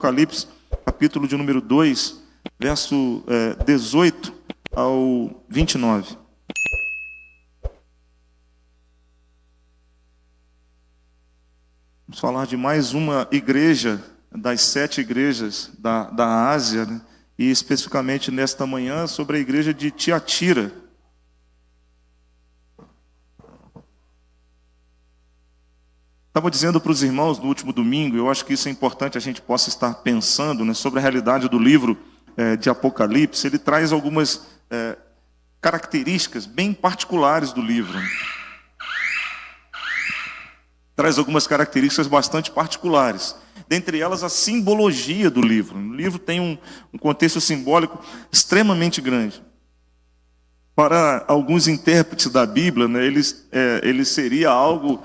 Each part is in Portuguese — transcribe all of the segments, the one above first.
Apocalipse, capítulo de número 2, verso 18 ao 29. Vamos falar de mais uma igreja, das 7 igrejas da Ásia, né? E especificamente nesta manhã sobre a igreja de Tiatira. Estava dizendo para os irmãos no último domingo, eu acho que isso é importante a gente possa estar pensando, né, sobre a realidade do livro de Apocalipse. Ele traz algumas características bem particulares do livro. Traz algumas características bastante particulares. Dentre elas, a simbologia do livro. O livro tem um contexto simbólico extremamente grande. Para alguns intérpretes da Bíblia, né, ele seria algo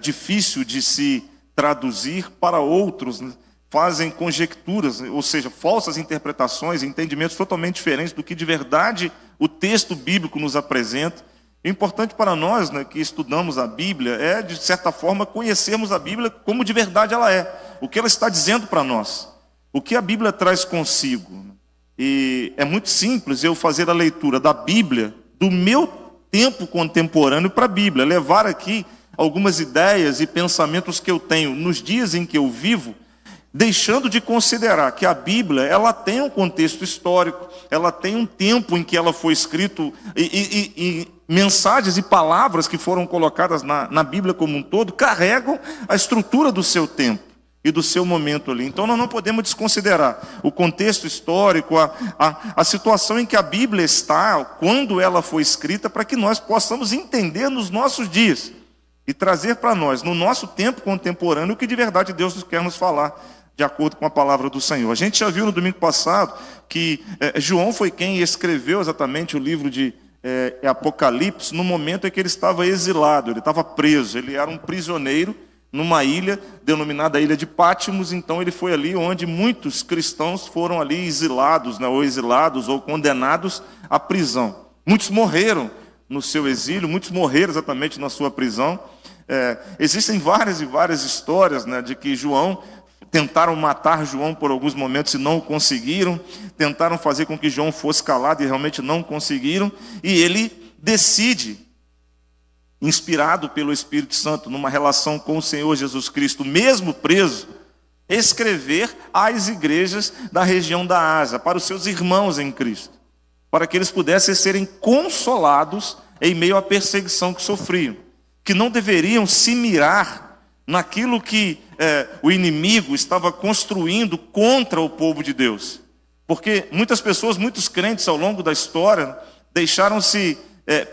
difícil de se traduzir. Para outros, né, fazem conjecturas, ou seja, falsas interpretações, entendimentos totalmente diferentes do que de verdade o texto bíblico nos apresenta. O importante para nós, né, que estudamos a Bíblia é, de certa forma, conhecermos a Bíblia como de verdade ela é. O que ela está dizendo para nós. O que a Bíblia traz consigo. E é muito simples eu fazer a leitura da Bíblia, do meu tempo contemporâneo para a Bíblia. Levar aqui algumas ideias e pensamentos que eu tenho nos dias em que eu vivo, deixando de considerar que a Bíblia ela tem um contexto histórico, ela tem um tempo em que ela foi escrito, e mensagens e palavras que foram colocadas na Bíblia como um todo carregam a estrutura do seu tempo e do seu momento ali. Então nós não podemos desconsiderar o contexto histórico, a situação em que a Bíblia está, quando ela foi escrita, para que nós possamos entender nos nossos dias e trazer para nós, no nosso tempo contemporâneo, o que de verdade Deus quer nos falar, de acordo com a palavra do Senhor. A gente já viu no domingo passado que João foi quem escreveu exatamente o livro de Apocalipse no momento em que ele estava exilado, ele estava preso, ele era um prisioneiro numa ilha denominada Ilha de Patmos. Então ele foi ali onde muitos cristãos foram ali exilados, né, ou exilados ou condenados à prisão. Muitos morreram no seu exílio, muitos morreram exatamente na sua prisão. Existem várias e várias histórias, né, de que tentaram matar João por alguns momentos e não o conseguiram, tentaram fazer com que João fosse calado e realmente não conseguiram, e ele decide, inspirado pelo Espírito Santo, numa relação com o Senhor Jesus Cristo, mesmo preso, escrever às igrejas da região da Ásia, para os seus irmãos em Cristo, para que eles pudessem serem consolados em meio à perseguição que sofriam, que não deveriam se mirar naquilo que o inimigo estava construindo contra o povo de Deus. Porque muitas pessoas, muitos crentes ao longo da história, deixaram-se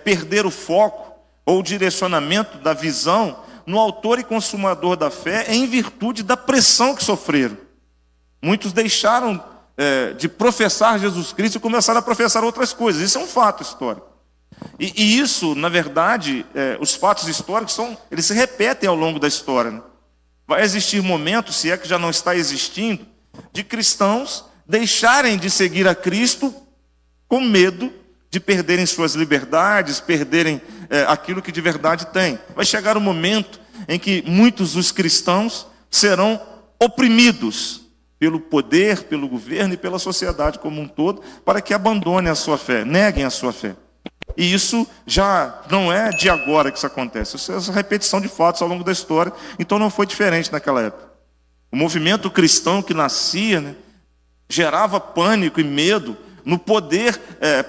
perder o foco ou o direcionamento da visão no autor e consumador da fé, em virtude da pressão que sofreram. Muitos deixaram de professar Jesus Cristo e começaram a professar outras coisas. Isso é um fato histórico. E isso, na verdade, os fatos históricos eles se repetem ao longo da história, né? Vai existir momentos, se é que já não está existindo, de cristãos deixarem de seguir a Cristo com medo de perderem suas liberdades, perderem aquilo que de verdade tem. Vai chegar um momento em que muitos dos cristãos serão oprimidos pelo poder, pelo governo e pela sociedade como um todo, para que abandonem a sua fé, neguem a sua fé. E isso já não é de agora que isso acontece. Isso é essa repetição de fatos ao longo da história. Então não foi diferente naquela época. O movimento cristão que nascia, né, gerava pânico e medo no poder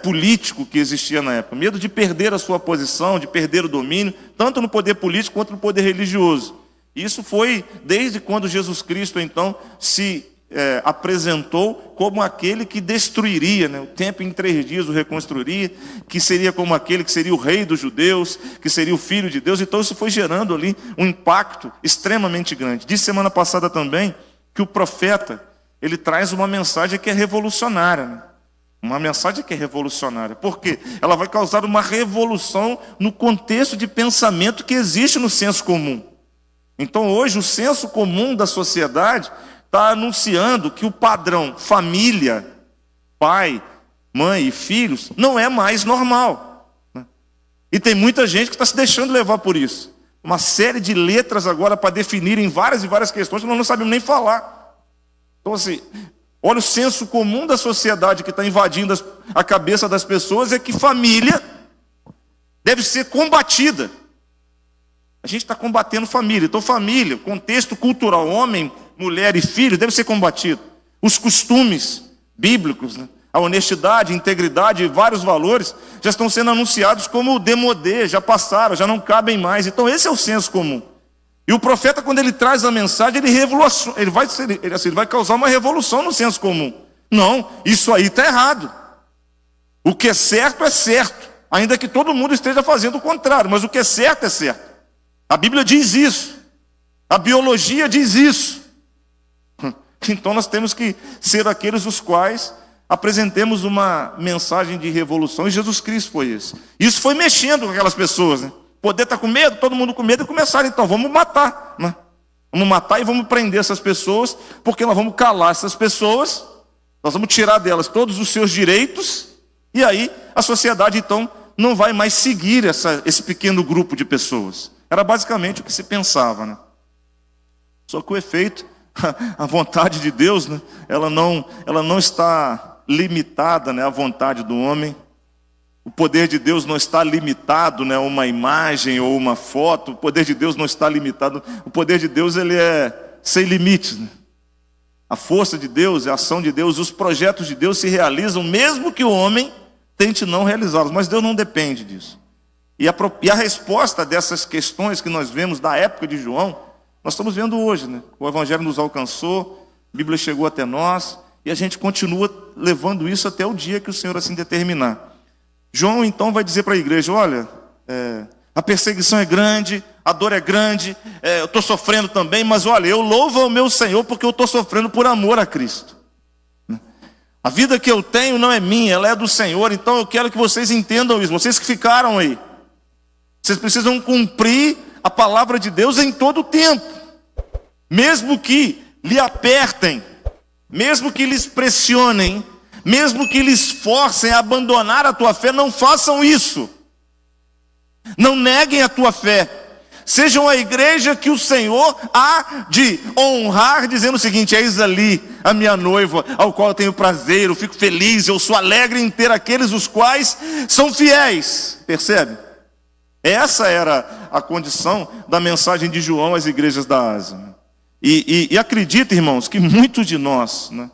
político que existia na época. Medo de perder a sua posição, de perder o domínio, tanto no poder político quanto no poder religioso. Isso foi desde quando Jesus Cristo, então, se apresentou como aquele que destruiria, né, o templo em 3 dias o reconstruiria, que seria como aquele que seria o rei dos judeus, que seria o filho de Deus. Então isso foi gerando ali um impacto extremamente grande. Disse semana passada também que o profeta, ele traz uma mensagem que é revolucionária, né? Uma mensagem que é revolucionária. Por quê? Ela vai causar uma revolução no contexto de pensamento que existe no senso comum. Então hoje o senso comum da sociedade está anunciando que o padrão família, pai, mãe e filhos, não é mais normal, né? E tem muita gente que está se deixando levar por isso. Uma série de letras agora para definirem várias e várias questões que nós não sabemos nem falar. Então, assim, olha o senso comum da sociedade que está invadindo a cabeça das pessoas, é que família deve ser combatida. A gente está combatendo família. Então, família, contexto cultural, homem, mulher e filho, deve ser combatido. Os costumes bíblicos, né? A honestidade, a integridade e vários valores já estão sendo anunciados como demodê, já passaram, já não cabem mais. Então, esse é o senso comum. E o profeta, quando ele traz a mensagem, ele vai causar uma revolução no senso comum. Não, isso aí está errado. O que é certo, ainda que todo mundo esteja fazendo o contrário, mas o que é certo é certo. A Bíblia diz isso, a biologia diz isso. Então nós temos que ser aqueles os quais apresentemos uma mensagem de revolução, e Jesus Cristo foi esse. Isso foi mexendo com aquelas pessoas, né? Poder estar com medo, todo mundo com medo, e começaram, então, vamos matar, né? Vamos matar e vamos prender essas pessoas, porque nós vamos calar essas pessoas, nós vamos tirar delas todos os seus direitos, e aí a sociedade, então, não vai mais seguir esse pequeno grupo de pessoas. Era basicamente o que se pensava, né? Só que o efeito, a vontade de Deus, né? ela não está limitada, né, à vontade do homem. O poder de Deus não está limitado, né, a uma imagem ou uma foto. O poder de Deus não está limitado. O poder de Deus, ele é sem limites, né? A força de Deus, a ação de Deus, os projetos de Deus se realizam, mesmo que o homem tente não realizá-los. Mas Deus não depende disso. E a resposta dessas questões que nós vemos da época de João, nós estamos vendo hoje, né? O Evangelho nos alcançou, a Bíblia chegou até nós, e a gente continua levando isso até o dia que o Senhor assim determinar. João, então, vai dizer para a igreja, olha, a perseguição é grande, a dor é grande, eu estou sofrendo também, mas olha, eu louvo ao meu Senhor porque eu estou sofrendo por amor a Cristo. A vida que eu tenho não é minha, ela é do Senhor, então eu quero que vocês entendam isso, vocês que ficaram aí. Vocês precisam cumprir a palavra de Deus em todo o tempo. Mesmo que lhe apertem, mesmo que lhes pressionem, mesmo que lhes forcem a abandonar a tua fé, não façam isso. Não neguem a tua fé. Sejam a igreja que o Senhor há de honrar, dizendo o seguinte, eis ali a minha noiva, ao qual eu tenho prazer, eu fico feliz, eu sou alegre em ter aqueles os quais são fiéis. Percebe? Essa era a condição da mensagem de João às igrejas da Ásia. E acredita, irmãos, que muitos de nós, né,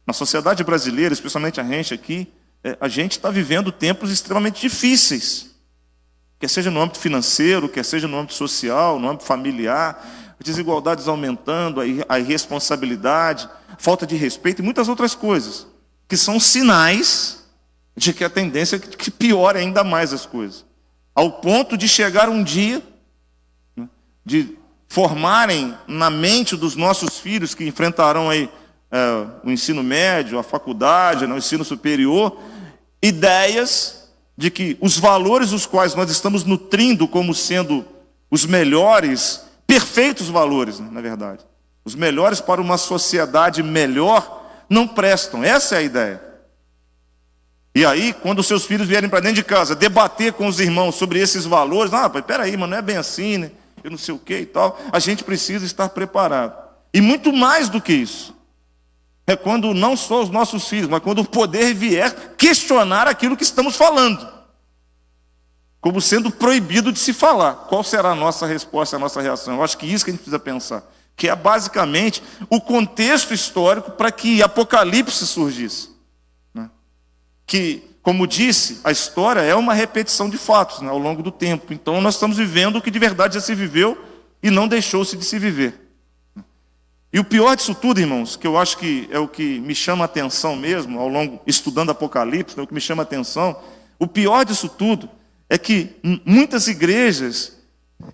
na sociedade brasileira, especialmente a gente aqui, a gente está vivendo tempos extremamente difíceis. Quer seja no âmbito financeiro, quer seja no âmbito social, no âmbito familiar, desigualdades aumentando, a irresponsabilidade, falta de respeito e muitas outras coisas, que são sinais de que a tendência é que piore ainda mais as coisas. Ao ponto de chegar um dia, né, de formarem na mente dos nossos filhos que enfrentarão aí o ensino médio, a faculdade, o ensino superior, ideias de que os valores os quais nós estamos nutrindo como sendo os melhores, perfeitos valores, né, na verdade, os melhores para uma sociedade melhor, não prestam. Essa é a ideia. E aí, quando os seus filhos vierem para dentro de casa debater com os irmãos sobre esses valores, peraí, mas não é bem assim, né? Eu não sei o que e tal, a gente precisa estar preparado. E muito mais do que isso, é quando não só os nossos filhos, mas quando o poder vier questionar aquilo que estamos falando, como sendo proibido de se falar. Qual será a nossa resposta, a nossa reação? Eu acho que isso que a gente precisa pensar, que é basicamente o contexto histórico para que Apocalipse surgisse, né? Que, como disse, a história é uma repetição de fatos, né, ao longo do tempo. Então nós estamos vivendo o que de verdade já se viveu e não deixou-se de se viver. E o pior disso tudo, irmãos, que eu acho que é o que me chama a atenção mesmo, ao longo, estudando Apocalipse, é o que me chama a atenção, o pior disso tudo é que muitas igrejas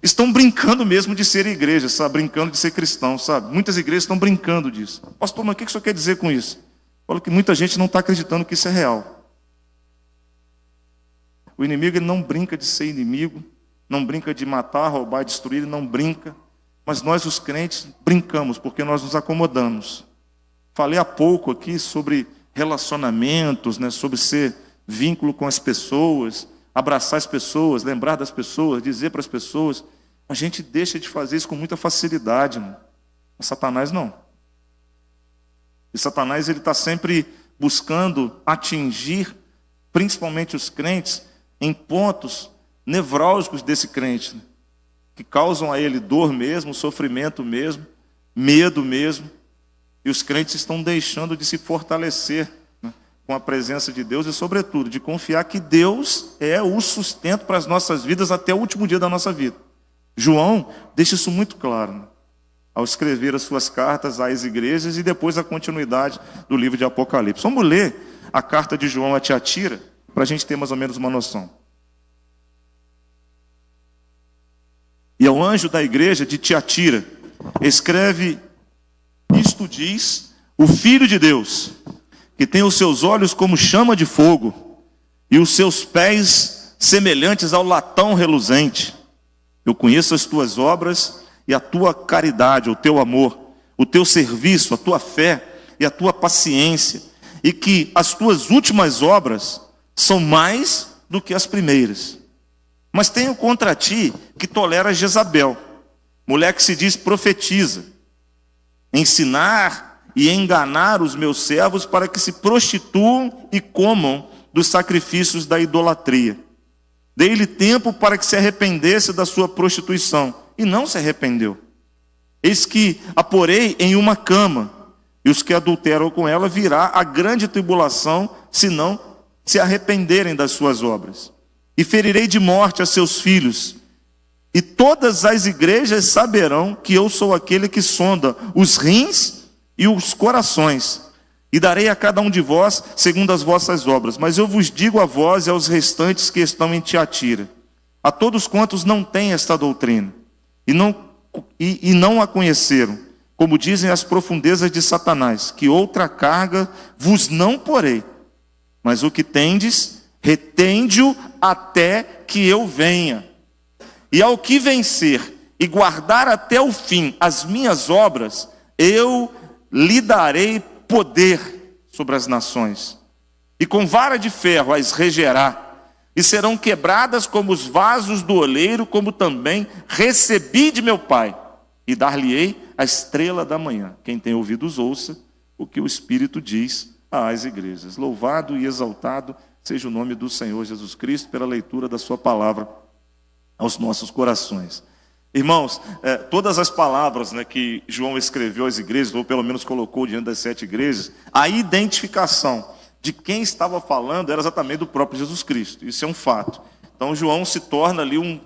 estão brincando mesmo de ser igreja, sabe? Brincando de ser cristão, sabe? Muitas igrejas estão brincando disso. Pastor, mas o que o senhor quer dizer com isso? Falo que muita gente não está acreditando que isso é real. O inimigo, ele não brinca de ser inimigo, não brinca de matar, roubar, destruir, ele não brinca. Mas nós, os crentes, brincamos, porque nós nos acomodamos. Falei há pouco aqui sobre relacionamentos, né, sobre ser vínculo com as pessoas, abraçar as pessoas, lembrar das pessoas, dizer para as pessoas. A gente deixa de fazer isso com muita facilidade, mano. Satanás não. E Satanás ele está sempre buscando atingir, principalmente os crentes, em pontos nevrálgicos desse crente, né? Que causam a ele dor mesmo, sofrimento mesmo, medo mesmo. E os crentes estão deixando de se fortalecer, né, com a presença de Deus e, sobretudo, de confiar que Deus é o sustento para as nossas vidas até o último dia da nossa vida. João deixa isso muito claro, né, ao escrever as suas cartas às igrejas e depois a continuidade do livro de Apocalipse. Vamos ler a carta de João a Tiatira, para a gente ter mais ou menos uma noção. E ao anjo da igreja de Tiatira, escreve: isto diz o Filho de Deus, que tem os seus olhos como chama de fogo, e os seus pés semelhantes ao latão reluzente. Eu conheço as tuas obras e a tua caridade, o teu amor, o teu serviço, a tua fé e a tua paciência, e que as tuas últimas obras são mais do que as primeiras. Mas tenho contra ti que tolera Jezabel, mulher que se diz profetiza, ensinar e enganar os meus servos para que se prostituam e comam dos sacrifícios da idolatria. Dei-lhe tempo para que se arrependesse da sua prostituição, e não se arrependeu. Eis que a porei em uma cama, e os que adulteram com ela virá a grande tribulação, se não se arrependerem das suas obras. E ferirei de morte a seus filhos, e todas as igrejas saberão que eu sou aquele que sonda os rins e os corações, e darei a cada um de vós segundo as vossas obras. Mas eu vos digo a vós e aos restantes que estão em Tiatira, a todos quantos não têm esta doutrina, e não a conheceram, como dizem as profundezas de Satanás, que outra carga vos não porei, mas o que tendes, retende-o até que eu venha. E ao que vencer e guardar até o fim as minhas obras, eu lhe darei poder sobre as nações. E com vara de ferro as regerá, e serão quebradas como os vasos do oleiro, como também recebi de meu Pai, e dar-lhe-ei a estrela da manhã. Quem tem ouvidos, ouça o que o Espírito diz às igrejas. Louvado e exaltado seja o nome do Senhor Jesus Cristo pela leitura da sua palavra aos nossos corações. Irmãos, todas as palavras, né, que João escreveu às igrejas, ou pelo menos colocou diante das 7 igrejas, a identificação de quem estava falando era exatamente do próprio Jesus Cristo. Isso é um fato. Então João se torna ali um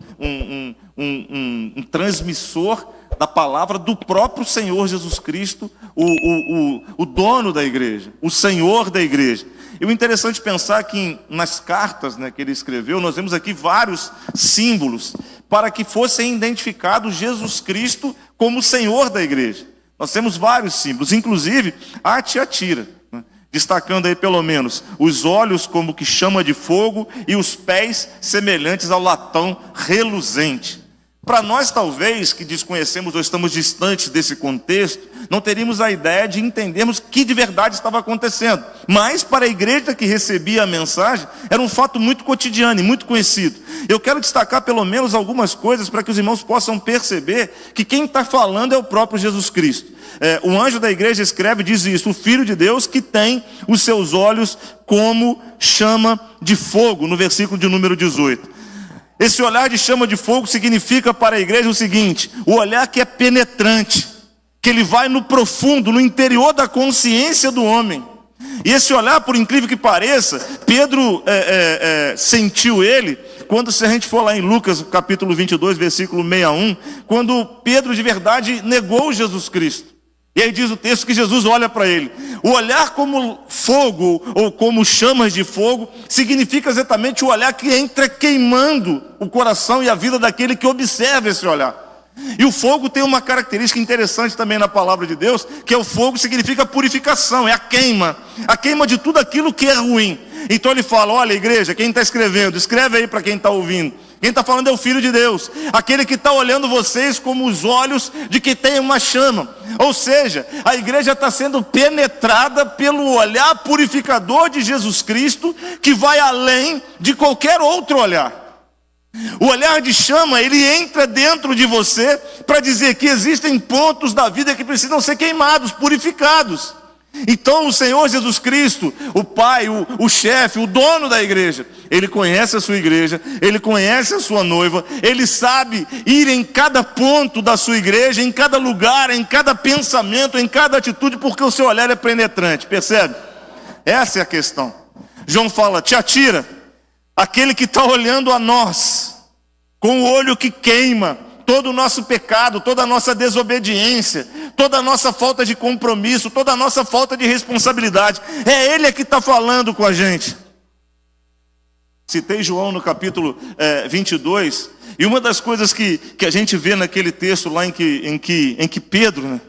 transmissor da palavra do próprio Senhor Jesus Cristo, o dono da igreja, o Senhor da igreja. E o interessante pensar que nas cartas, né, que ele escreveu, nós vemos aqui vários símbolos para que fossem identificados Jesus Cristo como o Senhor da igreja. Nós temos vários símbolos, inclusive a Tiatira, né, destacando aí pelo menos os olhos como que chama de fogo e os pés semelhantes ao latão reluzente. Para nós, talvez, que desconhecemos ou estamos distantes desse contexto, não teríamos a ideia de entendermos o que de verdade estava acontecendo. Mas, para a igreja que recebia a mensagem, era um fato muito cotidiano e muito conhecido. Eu quero destacar pelo menos algumas coisas para que os irmãos possam perceber que quem está falando é o próprio Jesus Cristo. O anjo da igreja escreve e diz isso: o Filho de Deus que tem os seus olhos como chama de fogo, no versículo de número 18. Esse olhar de chama de fogo significa para a igreja o seguinte: o olhar que é penetrante, que ele vai no profundo, no interior da consciência do homem. E esse olhar, por incrível que pareça, Pedro sentiu ele, quando, se a gente for lá em Lucas capítulo 22, versículo 61, quando Pedro de verdade negou Jesus Cristo. E aí diz o texto que Jesus olha para ele. O olhar como fogo, ou como chamas de fogo, significa exatamente o olhar que entra queimando o coração e a vida daquele que observa esse olhar. E o fogo tem uma característica interessante também na palavra de Deus, que é o fogo significa purificação, é a queima de tudo aquilo que é ruim. Então ele fala: olha, igreja, quem está escrevendo, escreve aí para quem está ouvindo. Quem está falando é o Filho de Deus, aquele que está olhando vocês como os olhos de que tem uma chama. Ou seja, a igreja está sendo penetrada pelo olhar purificador de Jesus Cristo, que vai além de qualquer outro olhar. O olhar de chama, ele entra dentro de você para dizer que existem pontos da vida que precisam ser queimados, purificados. Então o Senhor Jesus Cristo, o Pai, o chefe, o dono da igreja, Ele conhece a sua igreja, Ele conhece a sua noiva, Ele sabe ir em cada ponto da sua igreja, em cada lugar, em cada pensamento, em cada atitude, porque o seu olhar é penetrante, percebe? Essa é a questão. João fala: Tiatira, aquele que está olhando a nós, com o olho que queima, todo o nosso pecado, toda a nossa desobediência, toda a nossa falta de compromisso, toda a nossa falta de responsabilidade, é Ele que está falando com a gente. Citei João no capítulo 22, e uma das coisas que a gente vê naquele texto lá em que Pedro, né,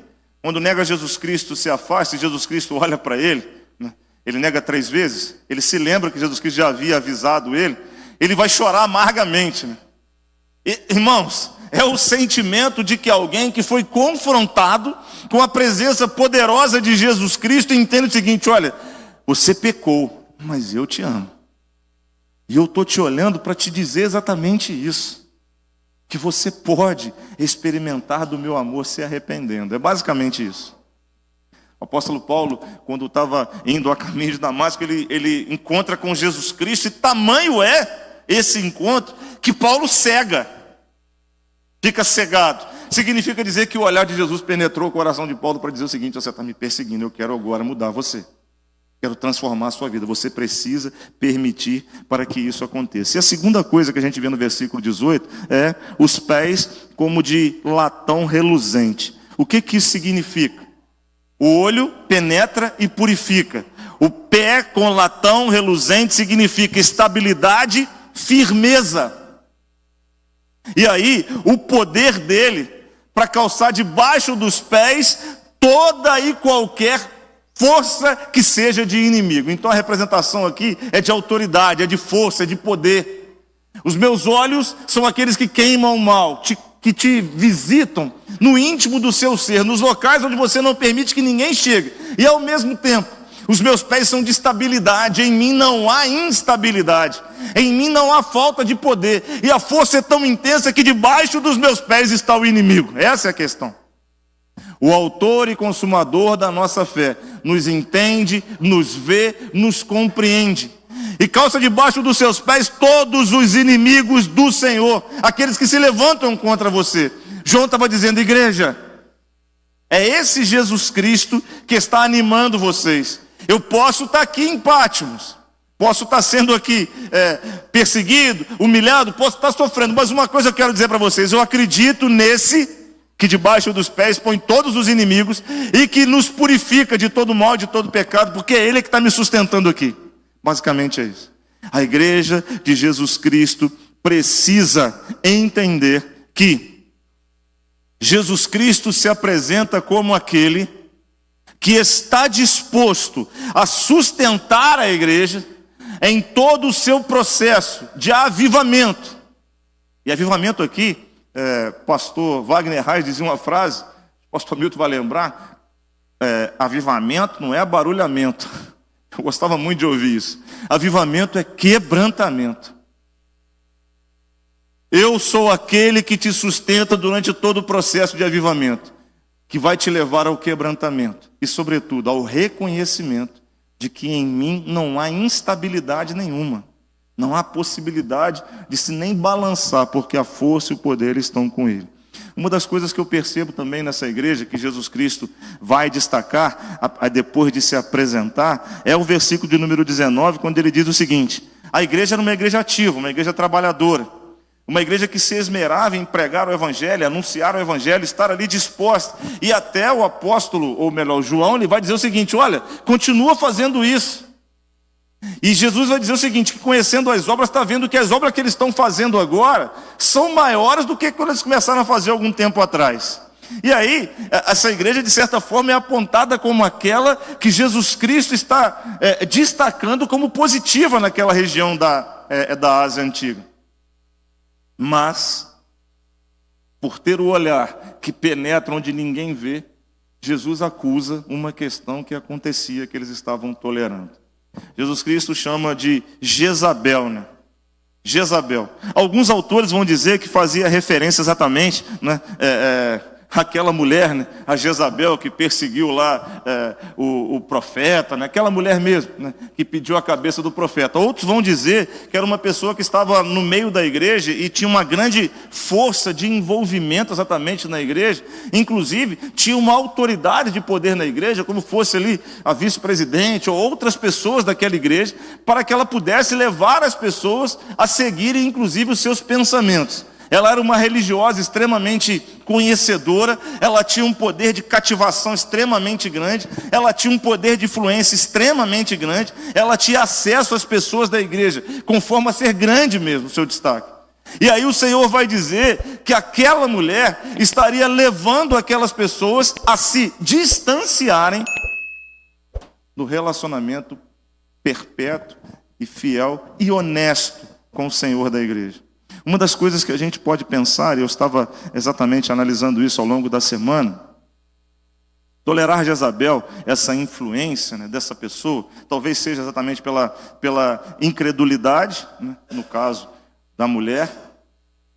quando nega Jesus Cristo, se afasta, e Jesus Cristo olha para ele, né, ele nega 3 vezes, ele se lembra que Jesus Cristo já havia avisado ele vai chorar amargamente, né? Irmãos, é o sentimento de que alguém que foi confrontado com a presença poderosa de Jesus Cristo entende o seguinte: olha, você pecou, mas eu te amo. E eu estou te olhando para te dizer exatamente isso, que você pode experimentar do meu amor se arrependendo. É basicamente isso. O apóstolo Paulo, quando estava indo a caminho de Damasco, ele encontra com Jesus Cristo, e tamanho é esse encontro que Paulo cega. Fica cegado. Significa dizer que o olhar de Jesus penetrou o coração de Paulo para dizer o seguinte: você está me perseguindo, eu quero agora mudar você. Quero transformar a sua vida. Você precisa permitir para que isso aconteça. E a segunda coisa que a gente vê no versículo 18 é os pés como de latão reluzente. O que isso significa? O olho penetra e purifica. O pé com latão reluzente significa estabilidade, firmeza. E aí, o poder dele para calçar debaixo dos pés toda e qualquer força que seja de inimigo. Então a representação aqui é de autoridade, é de força, é de poder. Os meus olhos são aqueles que queimam o mal, que te visitam no íntimo do seu ser, nos locais onde você não permite que ninguém chegue. E ao mesmo tempo, os meus pés são de estabilidade, em mim não há instabilidade, em mim não há falta de poder, e a força é tão intensa que debaixo dos meus pés está o inimigo. Essa é a questão. O autor e consumador da nossa fé nos entende, nos vê, nos compreende, e calça debaixo dos seus pés todos os inimigos do Senhor, aqueles que se levantam contra você. João estava dizendo: igreja, é esse Jesus Cristo que está animando vocês. Eu posso estar aqui em Patmos, posso estar sendo aqui perseguido, humilhado, posso estar sofrendo, mas uma coisa eu quero dizer para vocês: eu acredito nesse que debaixo dos pés põe todos os inimigos e que nos purifica de todo mal, de todo pecado, porque é Ele que está me sustentando aqui. Basicamente é isso. A igreja de Jesus Cristo precisa entender que Jesus Cristo se apresenta como aquele que está disposto a sustentar a igreja em todo o seu processo de avivamento. E avivamento aqui, pastor Wagner Reis dizia uma frase, o pastor Milton vai lembrar, avivamento não é barulhamento. Eu gostava muito de ouvir isso. Avivamento é quebrantamento. Eu sou aquele que te sustenta durante todo o processo de avivamento, que vai te levar ao quebrantamento e, sobretudo, ao reconhecimento de que em mim não há instabilidade nenhuma. Não há possibilidade de se nem balançar, porque a força e o poder estão com Ele. Uma das coisas que eu percebo também nessa igreja, que Jesus Cristo vai destacar, depois de se apresentar, é o versículo de número 19, quando ele diz o seguinte: a igreja era uma igreja ativa, uma igreja trabalhadora, uma igreja que se esmerava em pregar o evangelho, anunciar o evangelho, estar ali disposta. E até o apóstolo, ou melhor, João, ele vai dizer o seguinte: olha, continua fazendo isso. E Jesus vai dizer o seguinte, que conhecendo as obras, está vendo que as obras que eles estão fazendo agora são maiores do que quando eles começaram a fazer algum tempo atrás. E aí, essa igreja, de certa forma, é apontada como aquela que Jesus Cristo está destacando como positiva naquela região da Ásia Antiga. Mas, por ter o olhar que penetra onde ninguém vê, Jesus acusa uma questão que acontecia, que eles estavam tolerando. Jesus Cristo chama de Jezabel, né? Jezabel. Alguns autores vão dizer que fazia referência exatamente, né, aquela mulher, né, a Jezabel, que perseguiu lá o profeta, né, aquela mulher mesmo, né, que pediu a cabeça do profeta. Outros vão dizer que era uma pessoa que estava no meio da igreja e tinha uma grande força de envolvimento exatamente na igreja, inclusive tinha uma autoridade de poder na igreja, como fosse ali a vice-presidente ou outras pessoas daquela igreja, para que ela pudesse levar as pessoas a seguirem inclusive os seus pensamentos. Ela era uma religiosa extremamente conhecedora, ela tinha um poder de cativação extremamente grande, ela tinha um poder de influência extremamente grande, ela tinha acesso às pessoas da igreja, conforme a ser grande mesmo o seu destaque. E aí o Senhor vai dizer que aquela mulher estaria levando aquelas pessoas a se distanciarem do relacionamento perpétuo e fiel e honesto com o Senhor da igreja. Uma das coisas que a gente pode pensar, e eu estava exatamente analisando isso ao longo da semana, tolerar Jezabel, essa influência, né, dessa pessoa, talvez seja exatamente pela incredulidade, né, no caso da mulher,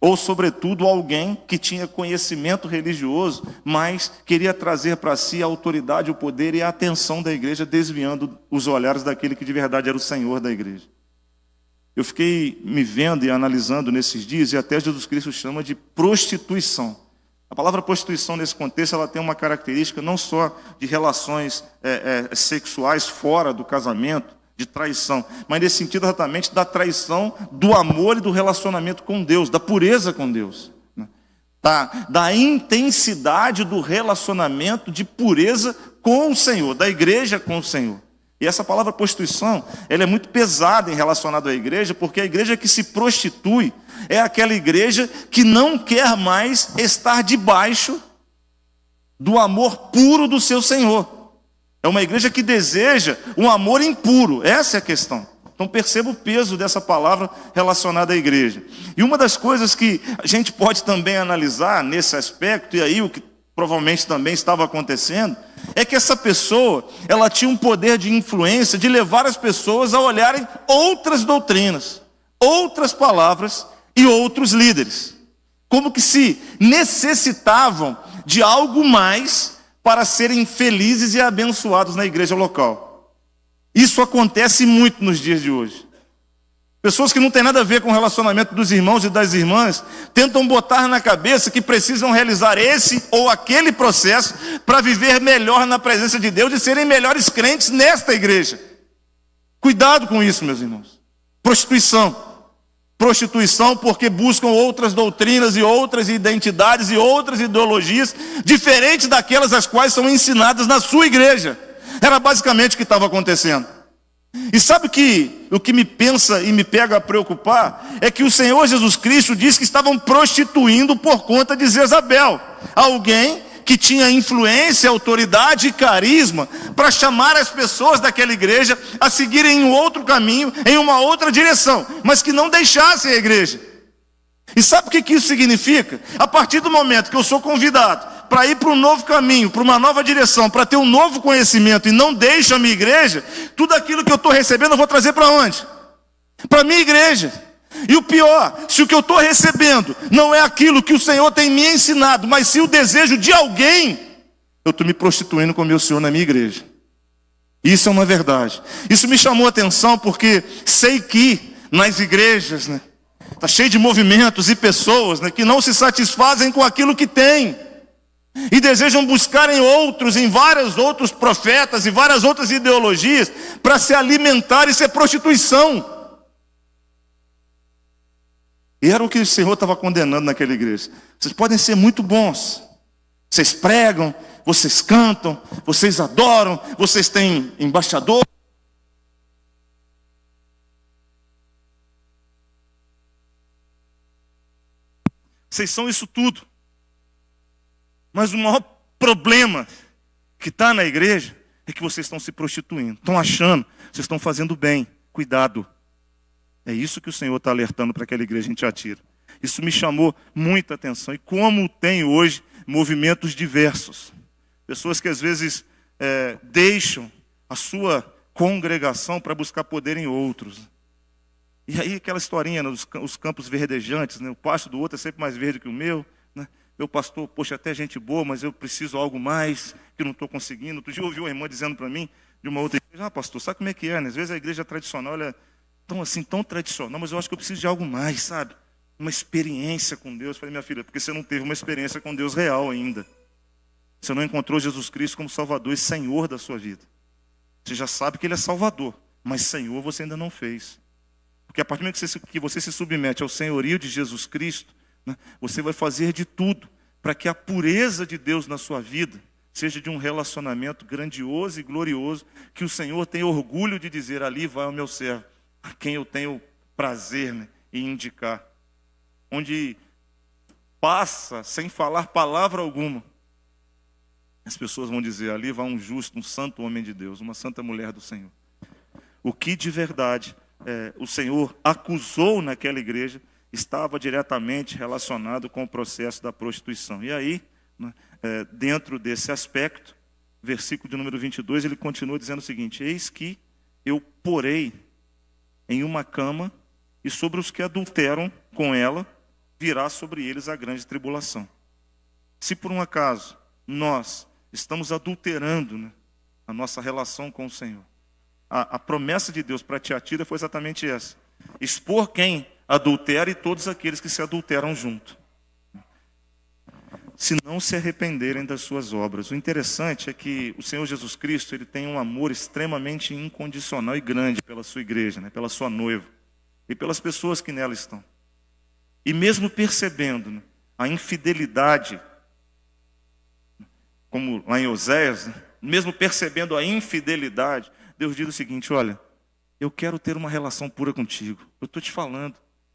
ou sobretudo alguém que tinha conhecimento religioso, mas queria trazer para si a autoridade, o poder e a atenção da igreja, desviando os olhares daquele que de verdade era o Senhor da igreja. Eu fiquei me vendo e analisando nesses dias, e até Jesus Cristo chama de prostituição. A palavra prostituição, nesse contexto, ela tem uma característica não só de relações sexuais fora do casamento, de traição, mas nesse sentido exatamente da traição do amor e do relacionamento com Deus, da pureza com Deus, né? Da intensidade do relacionamento de pureza com o Senhor, da igreja com o Senhor. E essa palavra prostituição, ela é muito pesada em relacionado à igreja, porque a igreja que se prostitui é aquela igreja que não quer mais estar debaixo do amor puro do seu Senhor. É uma igreja que deseja um amor impuro, essa é a questão. Então perceba o peso dessa palavra relacionada à igreja. E uma das coisas que a gente pode também analisar nesse aspecto, e aí o que provavelmente também estava acontecendo, é que essa pessoa, ela tinha um poder de influência de levar as pessoas a olharem outras doutrinas, outras palavras e outros líderes, como que se necessitavam de algo mais para serem felizes e abençoados na igreja local. Isso acontece muito nos dias de hoje. Pessoas que não têm nada a ver com o relacionamento dos irmãos e das irmãs tentam botar na cabeça que precisam realizar esse ou aquele processo para viver melhor na presença de Deus e serem melhores crentes nesta igreja. Cuidado com isso, meus irmãos. Prostituição. Prostituição porque buscam outras doutrinas e outras identidades e outras ideologias diferentes daquelas as quais são ensinadas na sua igreja. Era basicamente o que estava acontecendo. E sabe o que me pensa e me pega a preocupar é que o Senhor Jesus Cristo diz que estavam prostituindo por conta de Jezabel, alguém que tinha influência, autoridade e carisma para chamar as pessoas daquela igreja a seguirem um outro caminho, em uma outra direção, mas que não deixassem a igreja. E sabe o que isso significa? A partir do momento que eu sou convidado para ir para um novo caminho, para uma nova direção, para ter um novo conhecimento e não deixo a minha igreja, tudo aquilo que eu estou recebendo eu vou trazer para onde? Para a minha igreja. E o pior, se o que eu estou recebendo não é aquilo que o Senhor tem me ensinado, mas sim o desejo de alguém, eu estou me prostituindo com o meu Senhor na minha igreja. Isso é uma verdade. Isso me chamou a atenção porque sei que nas igrejas, né, está cheio de movimentos e pessoas, né, que não se satisfazem com aquilo que têm e desejam buscar em outros, em vários outros profetas e várias outras ideologias para se alimentar. Isso é prostituição. E era o que o Senhor estava condenando naquela igreja. Vocês podem ser muito bons, vocês pregam, vocês cantam, vocês adoram, vocês têm embaixador. Vocês são isso tudo. Mas o maior problema que está na igreja é que vocês estão se prostituindo. Estão achando, vocês estão fazendo bem. Cuidado. É isso que o Senhor está alertando para aquela igreja em Tiatira. Isso me chamou muita atenção. E como tem hoje movimentos diversos. Pessoas que às vezes deixam a sua congregação para buscar poder em outros. E aí aquela historinha, né, os campos verdejantes, né, o pasto do outro é sempre mais verde que o meu. Né? Meu pastor, poxa, até gente boa, mas eu preciso algo mais, que não estou conseguindo. Outro dia eu ouvi uma irmã dizendo para mim, de uma outra igreja, pastor, sabe como é que é, né? Às vezes a igreja tradicional, ela é tão assim, tão tradicional, mas eu acho que eu preciso de algo mais, sabe? Uma experiência com Deus. Eu falei, minha filha, porque você não teve uma experiência com Deus real ainda. Você não encontrou Jesus Cristo como Salvador e Senhor da sua vida. Você já sabe que Ele é Salvador, mas Senhor você ainda não fez. Porque a partir do momento que você se submete ao senhorio de Jesus Cristo, né, você vai fazer de tudo para que a pureza de Deus na sua vida seja de um relacionamento grandioso e glorioso, que o Senhor tem orgulho de dizer, ali vai o meu servo, a quem eu tenho prazer, né, em indicar. Onde passa sem falar palavra alguma. As pessoas vão dizer, ali vai um justo, um santo homem de Deus, uma santa mulher do Senhor. O que de verdade o Senhor acusou naquela igreja estava diretamente relacionado com o processo da prostituição. E aí, né, dentro desse aspecto, versículo de número 22, ele continua dizendo o seguinte, eis que eu porei em uma cama, e sobre os que adulteram com ela, virá sobre eles a grande tribulação. Se por um acaso nós estamos adulterando, né, a nossa relação com o Senhor, a promessa de Deus para Tiatira foi exatamente essa. Expor quem adultera e todos aqueles que se adulteram junto. Se não se arrependerem das suas obras. O interessante é que o Senhor Jesus Cristo, ele tem um amor extremamente incondicional e grande pela sua igreja, né, pela sua noiva e pelas pessoas que nela estão. E mesmo percebendo, né, a infidelidade, como lá em Oséias, né, mesmo percebendo a infidelidade, Deus diz o seguinte, olha, eu quero ter uma relação pura contigo. Eu estou te falando.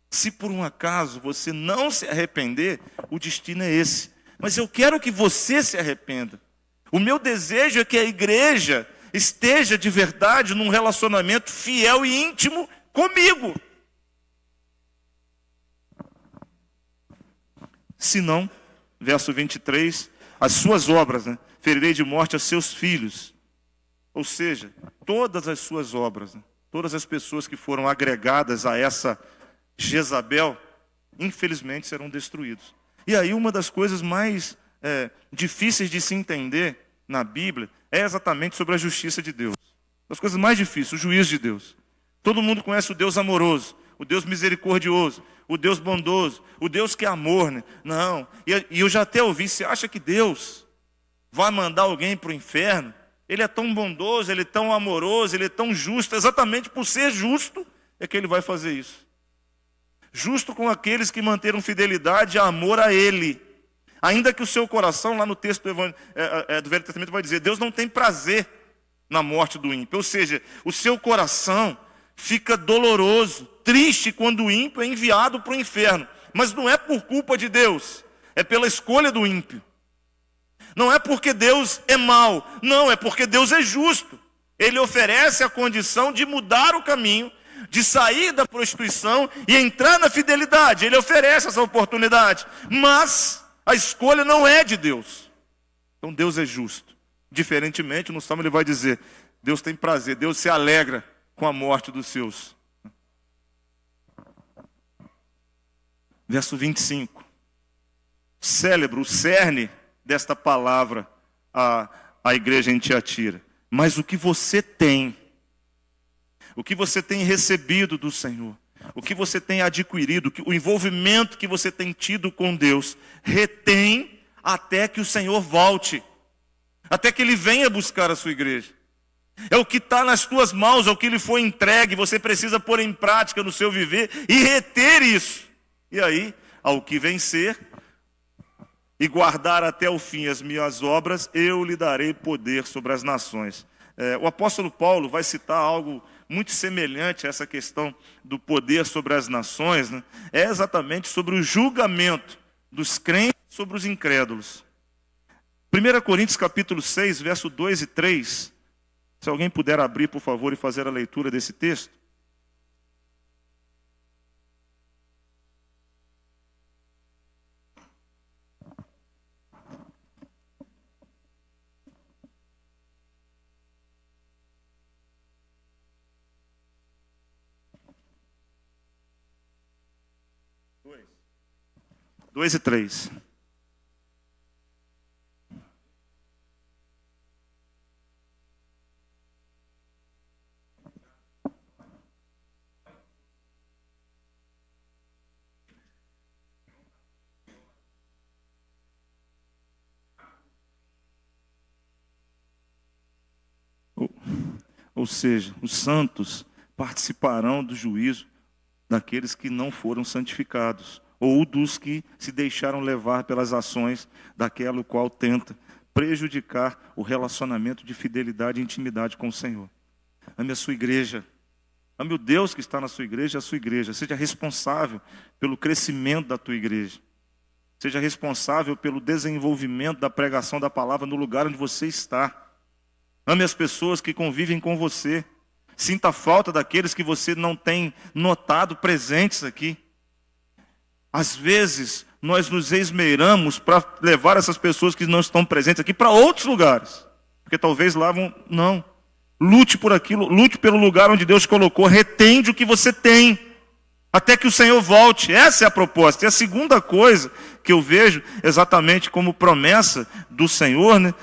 Se por um acaso você não se arrepender, o destino é esse. Mas eu quero que você se arrependa. O meu desejo é que a igreja esteja de verdade num relacionamento fiel e íntimo comigo. Se não, verso 23, as suas obras, né, ferirei de morte a seus filhos. Ou seja, todas as suas obras, né, todas as pessoas que foram agregadas a essa Jezabel, infelizmente serão destruídos. E aí uma das coisas mais difíceis de se entender na Bíblia é exatamente sobre a justiça de Deus. Das coisas mais difíceis, o juízo de Deus. Todo mundo conhece o Deus amoroso, o Deus misericordioso, o Deus bondoso, o Deus que é amor, né? Não, e eu já até ouvi, você acha que Deus vai mandar alguém para o inferno? Ele é tão bondoso, ele é tão amoroso, ele é tão justo, exatamente por ser justo é que ele vai fazer isso. Justo com aqueles que manteram fidelidade e amor a ele. Ainda que o seu coração, lá no texto do Velho Testamento vai dizer, Deus não tem prazer na morte do ímpio. Ou seja, o seu coração fica doloroso, triste quando o ímpio é enviado para o inferno. Mas não é por culpa de Deus, é pela escolha do ímpio. Não é porque Deus é mau, não, é porque Deus é justo. Ele oferece a condição de mudar o caminho, de sair da prostituição e entrar na fidelidade. Ele oferece essa oportunidade, mas a escolha não é de Deus. Então Deus é justo. Diferentemente, no Salmo ele vai dizer, Deus tem prazer, Deus se alegra com a morte dos seus. Verso 25. Célebre, o cerne desta palavra à igreja em Tiatira. Mas o que você tem recebido do Senhor, o que você tem adquirido, o envolvimento que você tem tido com Deus, retém até que o Senhor volte, até que Ele venha buscar a sua igreja. É o que está nas tuas mãos, é o que lhe foi entregue, você precisa pôr em prática no seu viver e reter isso. E aí, ao que vencer e guardar até o fim as minhas obras, eu lhe darei poder sobre as nações. O apóstolo Paulo vai citar algo muito semelhante a essa questão do poder sobre as nações, né? É exatamente sobre o julgamento dos crentes sobre os incrédulos. 1 Coríntios capítulo 6, verso 2 e 3. Se alguém puder abrir, por favor, e fazer a leitura desse texto. Dois e três. ou seja, os santos participarão do juízo daqueles que não foram santificados, ou dos que se deixaram levar pelas ações daquela qual tenta prejudicar o relacionamento de fidelidade e intimidade com o Senhor. Ame a sua igreja. Ame o Deus que está na sua igreja, a sua igreja. Seja responsável pelo crescimento da tua igreja. Seja responsável pelo desenvolvimento da pregação da palavra no lugar onde você está. Ame as pessoas que convivem com você. Sinta a falta daqueles que você não tem notado presentes aqui. Às vezes, nós nos esmeramos para levar essas pessoas que não estão presentes aqui para outros lugares. Porque talvez lá vão... Não. Lute por aquilo, lute pelo lugar onde Deus colocou. Retende o que você tem, até que o Senhor volte. Essa é a proposta. E a segunda coisa que eu vejo exatamente como promessa do Senhor, né,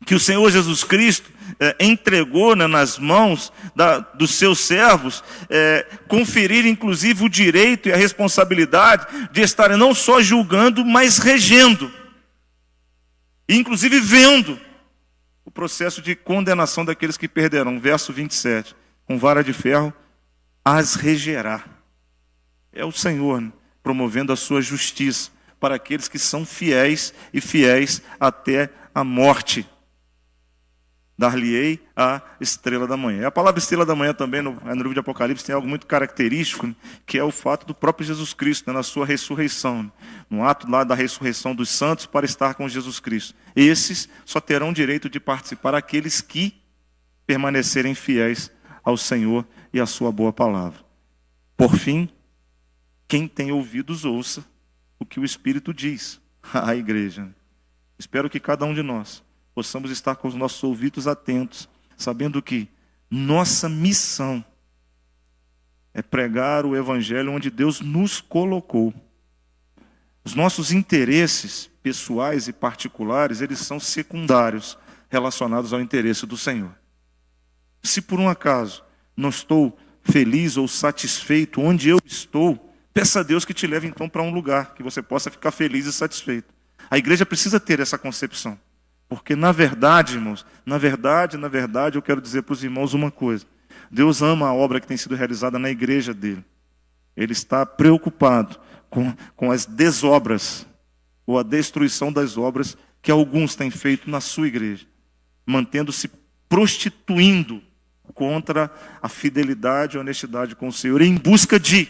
que o Senhor Jesus Cristo entregou, né, nas mãos dos seus servos, conferir inclusive o direito e a responsabilidade de estarem não só julgando, mas regendo, inclusive vendo o processo de condenação daqueles que perderão. Verso 27, com vara de ferro as regerá. É o Senhor, né, promovendo a sua justiça para aqueles que são fiéis e fiéis até a morte. Dar-lhe-ei a estrela da manhã. A palavra estrela da manhã também, no livro de Apocalipse, tem algo muito característico, né, que é o fato do próprio Jesus Cristo, né, na sua ressurreição. Né, no ato lá da ressurreição dos santos para estar com Jesus Cristo. Esses só terão direito de participar aqueles que permanecerem fiéis ao Senhor e à sua boa palavra. Por fim, quem tem ouvidos ouça o que o Espírito diz à igreja. Espero que cada um de nós possamos estar com os nossos ouvidos atentos, sabendo que nossa missão é pregar o Evangelho onde Deus nos colocou. Os nossos interesses pessoais e particulares, eles são secundários, relacionados ao interesse do Senhor. Se por um acaso não estou feliz ou satisfeito onde eu estou, peça a Deus que te leve então para um lugar que você possa ficar feliz e satisfeito. A igreja precisa ter essa concepção. Porque na verdade, irmãos, na verdade, eu quero dizer para os irmãos uma coisa. Deus ama a obra que tem sido realizada na igreja dele. Ele está preocupado com as desobras, ou a destruição das obras que alguns têm feito na sua igreja, mantendo-se prostituindo contra a fidelidade e a honestidade com o Senhor, em busca de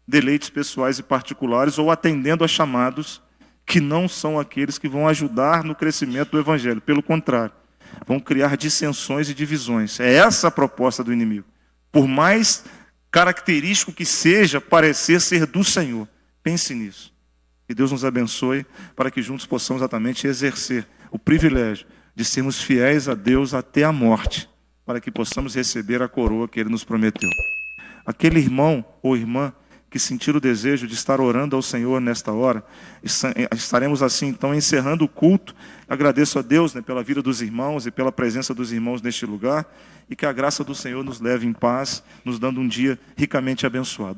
deleites pessoais e particulares, ou atendendo a chamados que não são aqueles que vão ajudar no crescimento do Evangelho. Pelo contrário, vão criar dissensões e divisões. É essa a proposta do inimigo. Por mais característico que seja parecer ser do Senhor, pense nisso. Que Deus nos abençoe para que juntos possamos exatamente exercer o privilégio de sermos fiéis a Deus até a morte, para que possamos receber a coroa que Ele nos prometeu. Aquele irmão ou irmã que sentir o desejo de estar orando ao Senhor nesta hora, estaremos assim então encerrando o culto. Agradeço a Deus, né, pela vida dos irmãos e pela presença dos irmãos neste lugar, e que a graça do Senhor nos leve em paz, nos dando um dia ricamente abençoado.